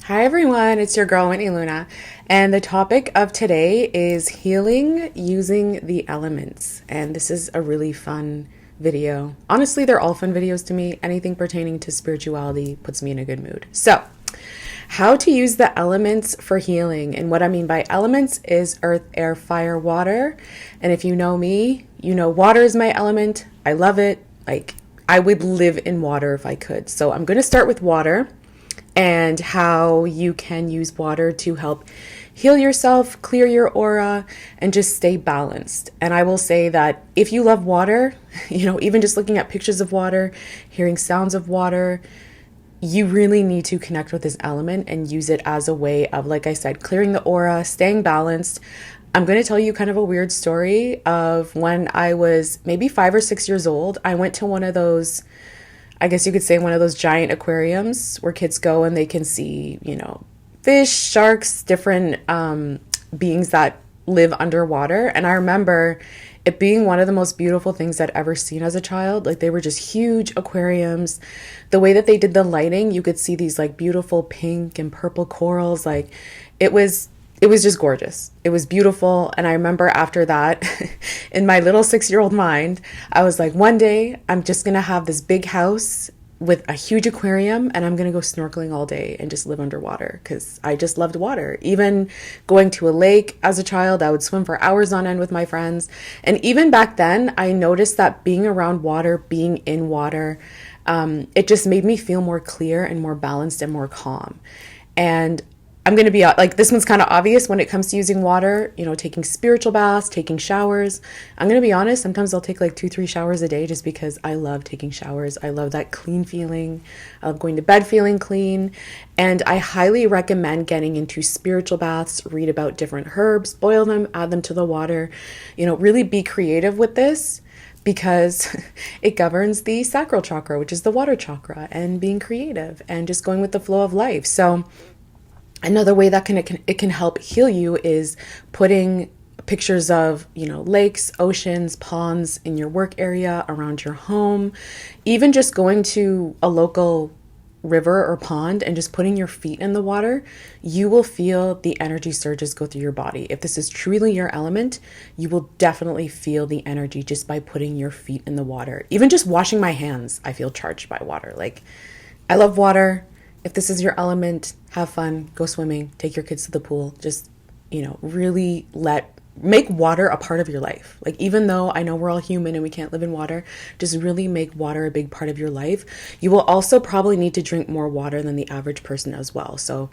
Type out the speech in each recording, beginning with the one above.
Hi everyone, it's your girl ℍ𝕬𝕚𝕚𝕚, and the topic of today is healing using the elements. And this is a really fun video. Honestly, they're all fun videos to me. Anything pertaining to spirituality puts me in a good mood. So, how to use the elements for healing. And what I mean by elements is earth, air, fire, water. And if you know me, you know water is my element. I love it. Like, I would live in water if I could. So I'm going to start with water and how you can use water to help heal yourself, clear your aura, and just stay balanced. And I will say that if you love water, even just looking at pictures of water, hearing sounds of water, you really need to connect with this element and use it as a way of, like I said, clearing the aura, staying balanced. I'm going to tell you kind of a weird story of when I was maybe 5 or 6 years old. I went to one of those, I guess you could say, one of those giant aquariums where kids go and they can see, fish, sharks, different beings that live underwater. And I remember it being one of the most beautiful things I'd ever seen as a child. Like, they were just huge aquariums. The way that they did the lighting, you could see these like beautiful pink and purple corals. Like, it was just gorgeous. It was beautiful. And I remember after that, in my little 6-year-old mind, I was like, one day I'm just going to have this big house with a huge aquarium and I'm going to go snorkeling all day and just live underwater because I just loved water. Even going to a lake as a child, I would swim for hours on end with my friends. And even back then, I noticed that being around water, being in water, it just made me feel more clear and more balanced and more calm. And I'm going to be like, this one's kind of obvious when it comes to using water, taking spiritual baths, taking showers. I'm going to be honest, sometimes I'll take like 2-3 showers a day just because I love taking showers. I love that clean feeling. I love going to bed feeling clean. And I highly recommend getting into spiritual baths, read about different herbs, boil them, add them to the water, really be creative with this because it governs the sacral chakra, which is the water chakra, and being creative and just going with the flow of life. So another way that it can help heal you is putting pictures of, lakes, oceans, ponds in your work area, around your home, even just going to a local river or pond and just putting your feet in the water. You will feel the energy surges go through your body. If this is truly your element, you will definitely feel the energy just by putting your feet in the water. Even just washing my hands, I feel charged by water. Like, I love water. If this is your element, have fun, go swimming, take your kids to the pool. Just, really make water a part of your life. Like, even though I know we're all human and we can't live in water, just really make water a big part of your life. You will also probably need to drink more water than the average person as well. So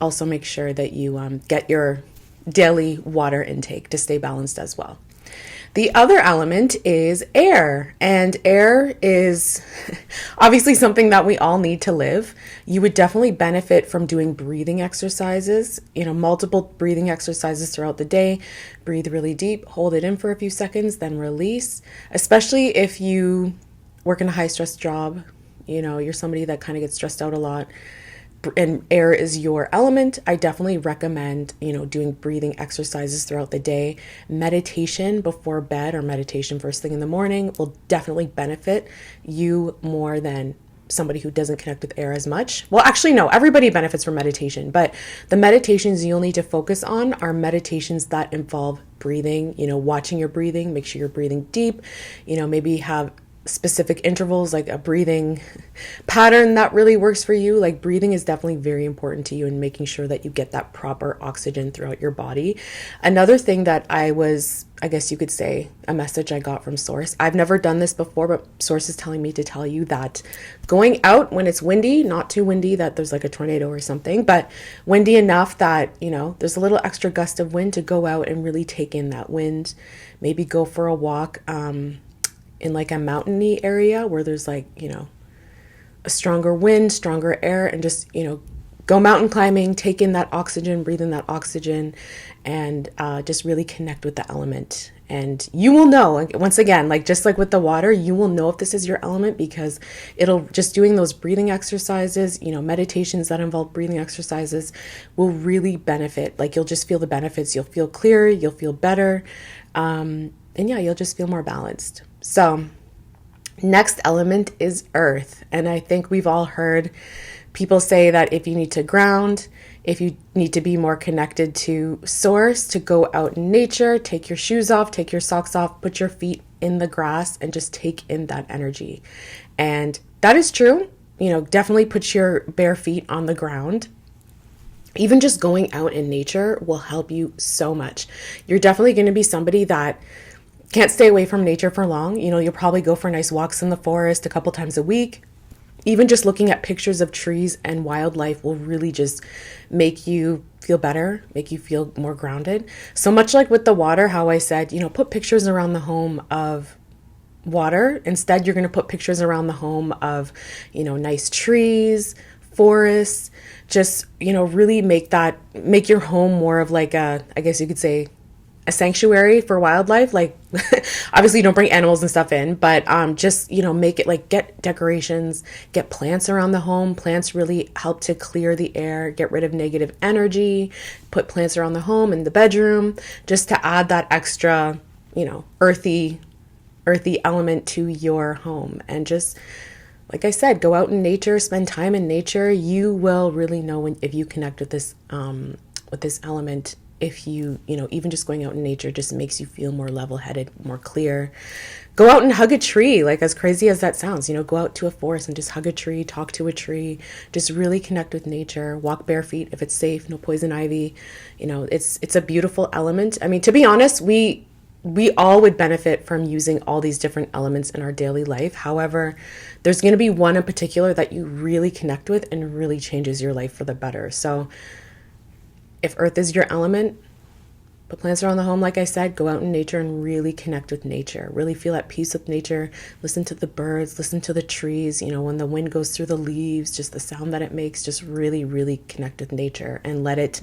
also make sure that you get your daily water intake to stay balanced as well. The other element is air, and air is obviously something that we all need to live. You would definitely benefit from doing breathing exercises, multiple breathing exercises throughout the day. Breathe really deep, hold it in for a few seconds, then release, especially if you work in a high stress job, you're somebody that kind of gets stressed out a lot, and air is your element. I definitely recommend, doing breathing exercises throughout the day. Meditation before bed or meditation first thing in the morning will definitely benefit you more than somebody who doesn't connect with air as much. Well, actually, no, everybody benefits from meditation, but the meditations you'll need to focus on are meditations that involve breathing, watching your breathing, make sure you're breathing deep, maybe have specific intervals, like a breathing pattern that really works for you. Like, breathing is definitely very important to you and making sure that you get that proper oxygen throughout your body. Another thing that I guess you could say, a message I got from Source. I've never done this before, but Source is telling me to tell you that going out when it's windy, not too windy that there's like a tornado or something, but windy enough that, there's a little extra gust of wind, to go out and really take in that wind. Maybe go for a walk, in like a mountainy area where there's like, a stronger wind, stronger air, and just, go mountain climbing, take in that oxygen, breathe in that oxygen, and just really connect with the element. And you will know, once again, like just like with the water, you will know if this is your element because it'll just doing those breathing exercises, meditations that involve breathing exercises will really benefit. Like, you'll just feel the benefits. You'll feel clearer, you'll feel better. And yeah, you'll just feel more balanced. So next element is earth. And I think we've all heard People say that if you need to ground, if you need to be more connected to source, to go out in nature, take your shoes off, take your socks off, put your feet in the grass and just take in that energy. And that is true. You know, definitely put your bare feet on the ground. Even just going out in nature will help you so much. You're definitely going to be somebody that can't stay away from nature for long. You know, you'll probably go for nice walks in the forest a couple times a week. Even just looking at pictures of trees and wildlife will really just make you feel better, make you feel more grounded. So much like with the water, how I said, you know, put pictures around the home of water. Instead, you're going to put pictures around the home of, you know, nice trees, forests, just, you know, really make your home more of like a, I guess you could say, a sanctuary for wildlife. Like obviously you don't bring animals and stuff in, but just, you know, make it like, get decorations, get plants around the home. Plants really help to clear the air, get rid of negative energy. Put plants around the home, in the bedroom, just to add that extra, you know, earthy element to your home. And just, like I said, go out in nature, spend time in nature. You will really know if you connect with this element. If you know, even just going out in nature just makes you feel more level-headed, more clear. Go out and hug a tree, like as crazy as that sounds, you know, go out to a forest and just hug a tree, talk to a tree, just really connect with nature, walk bare feet if it's safe, no poison ivy. You know, it's a beautiful element. I mean, to be honest, we all would benefit from using all these different elements in our daily life. However, there's going to be one in particular that you really connect with and really changes your life for the better. So if earth is your element, put plants around the home, like I said, go out in nature and really connect with nature. Really feel at peace with nature. Listen to the birds, listen to the trees. You know, when the wind goes through the leaves, just the sound that it makes, just really, really connect with nature and let it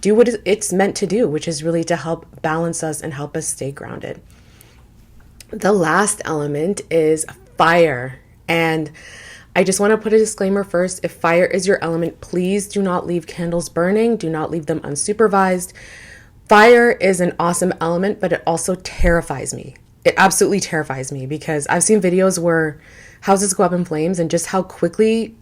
do what it's meant to do, which is really to help balance us and help us stay grounded. The last element is fire. And I just want to put a disclaimer first. If fire is your element, please do not leave candles burning. Do not leave them unsupervised. Fire is an awesome element, but it also terrifies me. It absolutely terrifies me because I've seen videos where houses go up in flames and just how quickly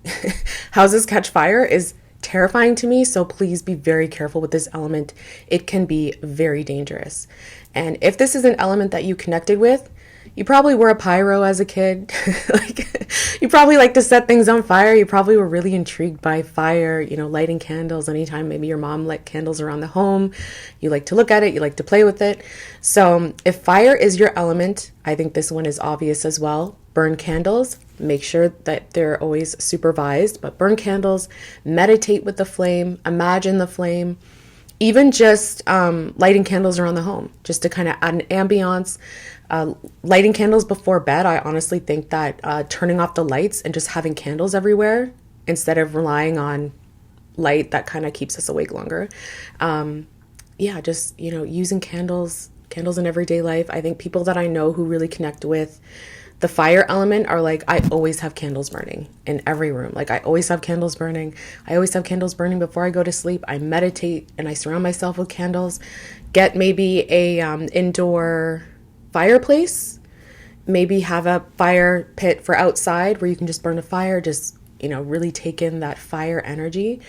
houses catch fire is terrifying to me. So please be very careful with this element. It can be very dangerous. And if this is an element that you connected with, you probably were a pyro as a kid. Like, you probably like to set things on fire. You probably were really intrigued by fire, you know, lighting candles anytime maybe your mom lit candles around the home. You like to look at it. You like to play with it. So if fire is your element, I think this one is obvious as well. Burn candles. Make sure that they're always supervised, but burn candles, meditate with the flame, imagine the flame. Even just lighting candles around the home, just to kind of add an ambiance. Lighting candles before bed, I honestly think that turning off the lights and just having candles everywhere instead of relying on light that kind of keeps us awake longer. Just, you know, using candles in everyday life. I think people that I know who really connect with the fire element are like, I always have candles burning in every room. Like I always have candles burning. I always have candles burning before I go to sleep. I meditate and I surround myself with candles. Get maybe a indoor fireplace. Maybe have a fire pit for outside where you can just burn a fire. Just, you know, really take in that fire energy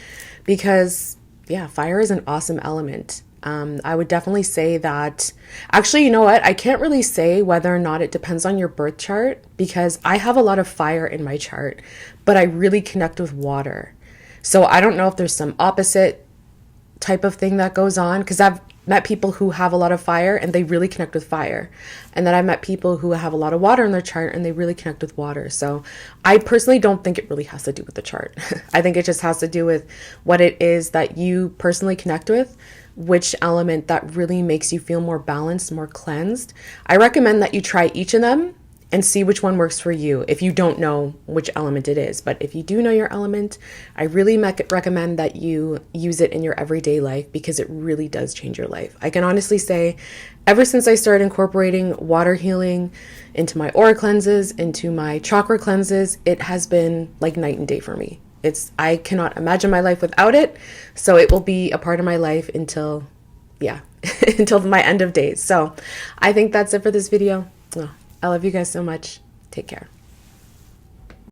because yeah, fire is an awesome element. I would definitely say that, actually, you know what? I can't really say whether or not it depends on your birth chart because I have a lot of fire in my chart, but I really connect with water. So I don't know if there's some opposite type of thing that goes on because I've met people who have a lot of fire and they really connect with fire. And then I've met people who have a lot of water in their chart and they really connect with water. So I personally don't think it really has to do with the chart. I think it just has to do with what it is that you personally connect with, which element that really makes you feel more balanced, more cleansed. I recommend that you try each of them and see which one works for you if you don't know which element it is. But if you do know your element, I really recommend that you use it in your everyday life because it really does change your life. I can honestly say ever since I started incorporating water healing into my aura cleanses, into my chakra cleanses, it has been like night and day for me. I cannot imagine my life without it. So it will be a part of my life until my end of days. So I think that's it for this video. Oh, I love you guys so much. Take care.